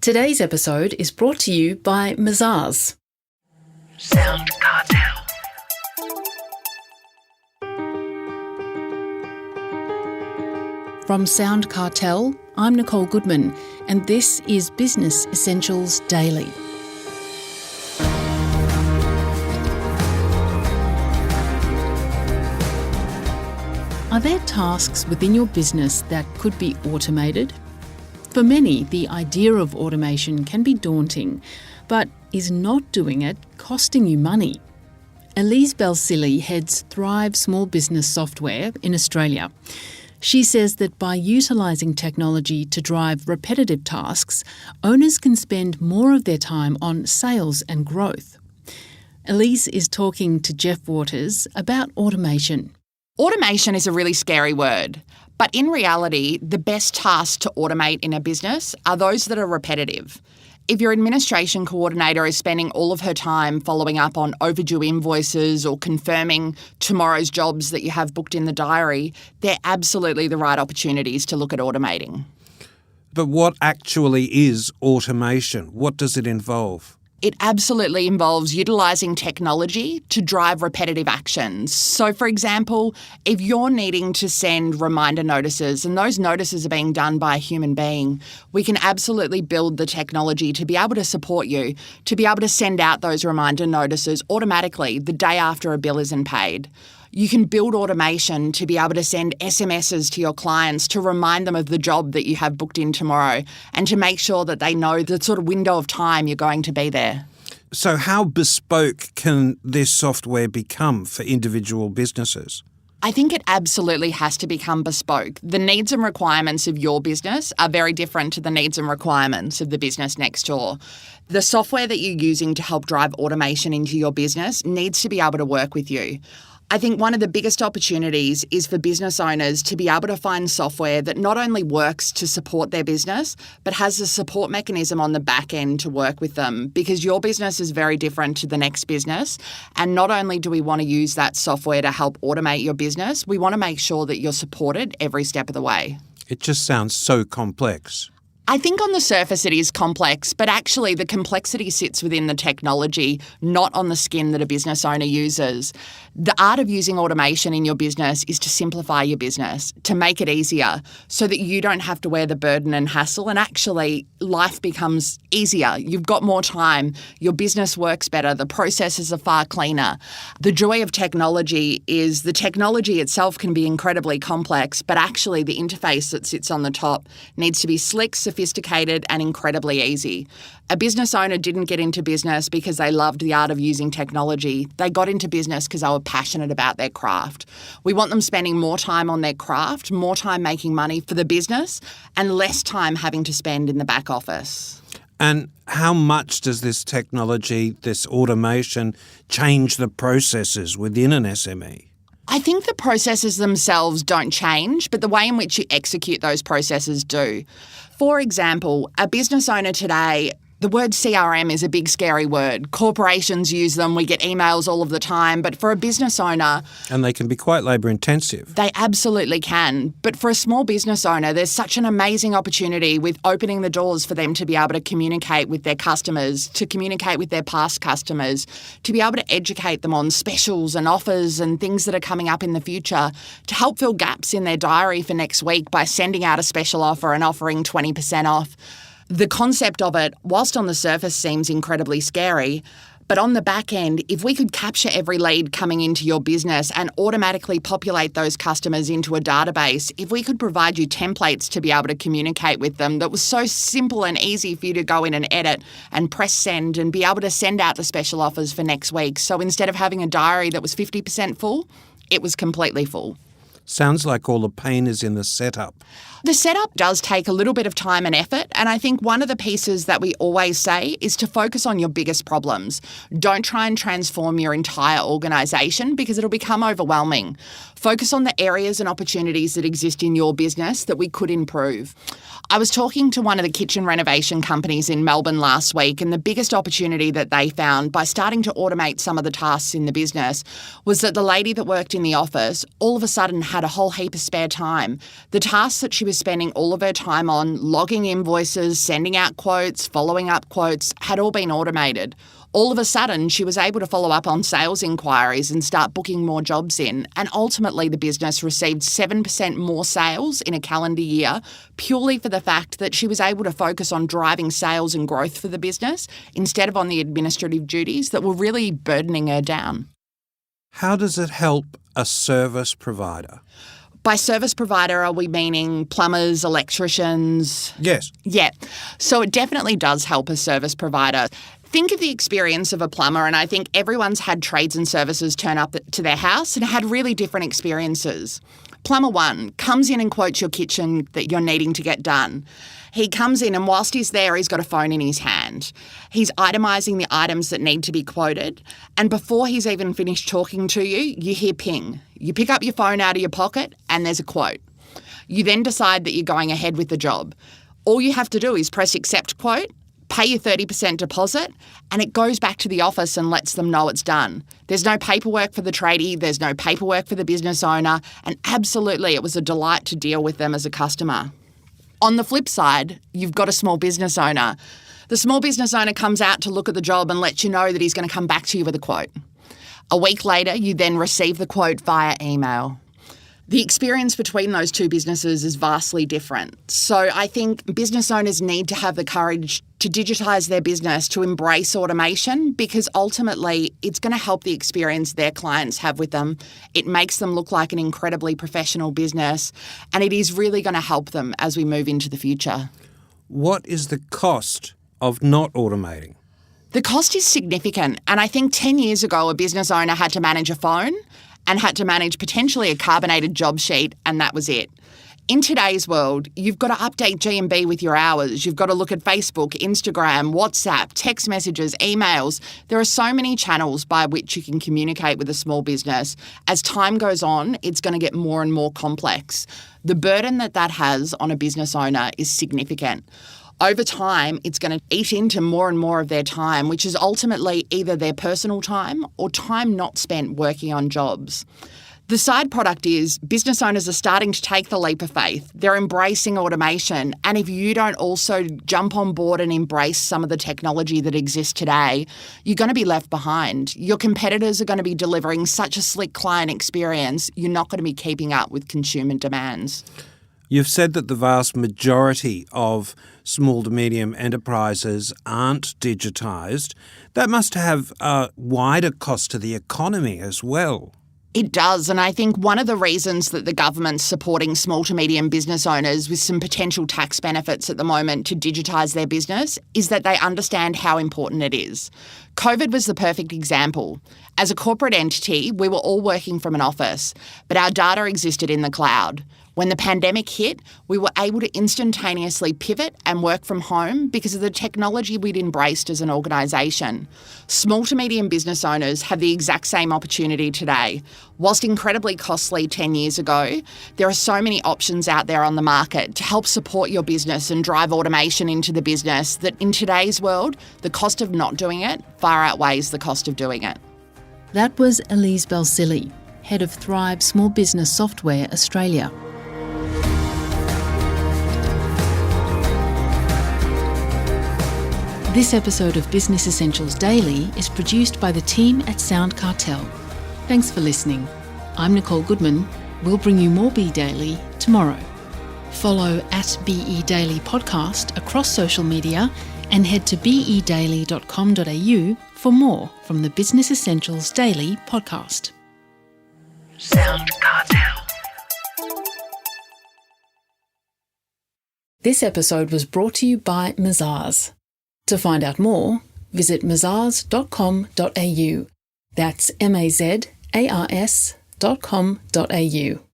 Today's episode is brought to you by Mazars. SoundCartel. From SoundCartel, I'm Nicole Goodman, and this is Business Essentials Daily. Are there tasks within your business that could be automated? For many, the idea of automation can be daunting, but is not doing it costing you money? Elise Balsillie heads Thryv small business software in Australia. She says that by utilising technology to drive repetitive tasks, owners can spend more of their time on sales and growth. Elise is talking to Jeff Waters about automation. Automation is a really scary word, but in reality, the best tasks to automate in a business are those that are repetitive. If your administration coordinator is spending all of her time following up on overdue invoices or confirming tomorrow's jobs that you have booked in the diary, they're absolutely the right opportunities to look at automating. But what actually is automation? What does it involve? It absolutely involves utilising technology to drive repetitive actions. So, for example, if you're needing to send reminder notices and those notices are being done by a human being, we can absolutely build the technology to be able to support you, to be able to send out those reminder notices automatically the day after a bill isn't paid. You can build automation to be able to send SMSs to your clients to remind them of the job that you have booked in tomorrow and to make sure that they know the sort of window of time you're going to be there. So how bespoke can this software become for individual businesses? I think it absolutely has to become bespoke. The needs and requirements of your business are very different to the needs and requirements of the business next door. The software that you're using to help drive automation into your business needs to be able to work with you. I think one of the biggest opportunities is for business owners to be able to find software that not only works to support their business, but has a support mechanism on the back end to work with them, because your business is very different to the next business. And not only do we want to use that software to help automate your business, we want to make sure that you're supported every step of the way. It just sounds so complex. I think on the surface it is complex, but actually the complexity sits within the technology, not on the skin that a business owner uses. The art of using automation in your business is to simplify your business, to make it easier so that you don't have to wear the burden and hassle, and actually life becomes easier. You've got more time, your business works better, the processes are far cleaner. The joy of technology is the technology itself can be incredibly complex, but actually the interface that sits on the top needs to be slick, sophisticated and incredibly easy. A business owner didn't get into business because they loved the art of using technology. They got into business because they were passionate about their craft. We want them spending more time on their craft, more time making money for the business, and less time having to spend in the back office. And how much does this technology, this automation, change the processes within an SME? I think the processes themselves don't change, but the way in which you execute those processes do. For example, a business owner today, the word CRM is a big scary word. Corporations use them, we get emails all of the time, but for a business owner... And they can be quite labour intensive. They absolutely can. But for a small business owner, there's such an amazing opportunity with opening the doors for them to be able to communicate with their customers, to communicate with their past customers, to be able to educate them on specials and offers and things that are coming up in the future, to help fill gaps in their diary for next week by sending out a special offer and offering 20% off. The concept of it, whilst on the surface seems incredibly scary, but on the back end, if we could capture every lead coming into your business and automatically populate those customers into a database, if we could provide you templates to be able to communicate with them that was so simple and easy for you to go in and edit and press send and be able to send out the special offers for next week. So instead of having a diary that was 50% full, it was completely full. Sounds like all the pain is in the setup. The setup does take a little bit of time and effort, and I think one of the pieces that we always say is to focus on your biggest problems. Don't try and transform your entire organisation because it'll become overwhelming. Focus on the areas and opportunities that exist in your business that we could improve. I was talking to one of the kitchen renovation companies in Melbourne last week, and the biggest opportunity that they found by starting to automate some of the tasks in the business was that the lady that worked in the office all of a sudden had had a whole heap of spare time. The tasks that she was spending all of her time on, logging invoices, sending out quotes, following up quotes, had all been automated. All of a sudden, she was able to follow up on sales inquiries and start booking more jobs in. And ultimately, the business received 7% more sales in a calendar year, purely for the fact that she was able to focus on driving sales and growth for the business instead of on the administrative duties that were really burdening her down. How does it help a service provider? By service provider, are we meaning plumbers, electricians? Yes. Yeah. So it definitely does help a service provider. Think of the experience of a plumber, and I think everyone's had trades and services turn up to their house and had really different experiences. Plumber 1 comes in and quotes your kitchen that you're needing to get done. He comes in and whilst he's there, he's got a phone in his hand. He's itemising the items that need to be quoted, and before he's even finished talking to you, you hear ping. You pick up your phone out of your pocket and there's a quote. You then decide that you're going ahead with the job. All you have to do is press accept quote, pay your 30% deposit, and it goes back to the office and lets them know it's done. There's no paperwork for the tradie, there's no paperwork for the business owner, and absolutely it was a delight to deal with them as a customer. On the flip side, you've got a small business owner. The small business owner comes out to look at the job and lets you know that he's going to come back to you with a quote. A week later, you then receive the quote via email. The experience between those two businesses is vastly different. So I think business owners need to have the courage to digitise their business, to embrace automation, because ultimately it's going to help the experience their clients have with them. It makes them look like an incredibly professional business, and it is really going to help them as we move into the future. What is the cost of not automating? The cost is significant, and I think 10 years ago a business owner had to manage a phone and had to manage potentially a carbonated job sheet, and that was it. In today's world, you've got to update G&B with your hours. You've got to look at Facebook, Instagram, WhatsApp, text messages, emails. There are so many channels by which you can communicate with a small business. As time goes on, it's going to get more and more complex. The burden that has on a business owner is significant. Over time, it's going to eat into more and more of their time, which is ultimately either their personal time or time not spent working on jobs. The side product is business owners are starting to take the leap of faith. They're embracing automation. And if you don't also jump on board and embrace some of the technology that exists today, you're going to be left behind. Your competitors are going to be delivering such a slick client experience, you're not going to be keeping up with consumer demands. You've said that the vast majority of small to medium enterprises aren't digitised. That must have a wider cost to the economy as well. It does, and I think one of the reasons that the government's supporting small to medium business owners with some potential tax benefits at the moment to digitise their business is that they understand how important it is. COVID was the perfect example. As a corporate entity, we were all working from an office, but our data existed in the cloud. When the pandemic hit, we were able to instantaneously pivot and work from home because of the technology we'd embraced as an organisation. Small to medium business owners have the exact same opportunity today. Whilst incredibly costly 10 years ago, there are so many options out there on the market to help support your business and drive automation into the business that in today's world, the cost of not doing it far outweighs the cost of doing it. That was Elise Balsillie, Head of Thryv Small Business Software Australia. This episode of Business Essentials Daily is produced by the team at SoundCartel. Thanks for listening. I'm Nicole Goodman. We'll bring you more Be Daily tomorrow. Follow @BE Daily Podcast across social media and head to bedaily.com.au for more from the Business Essentials Daily podcast. SoundCartel. This episode was brought to you by Mazars. To find out more, visit mazars.com.au. That's mazars.com.au.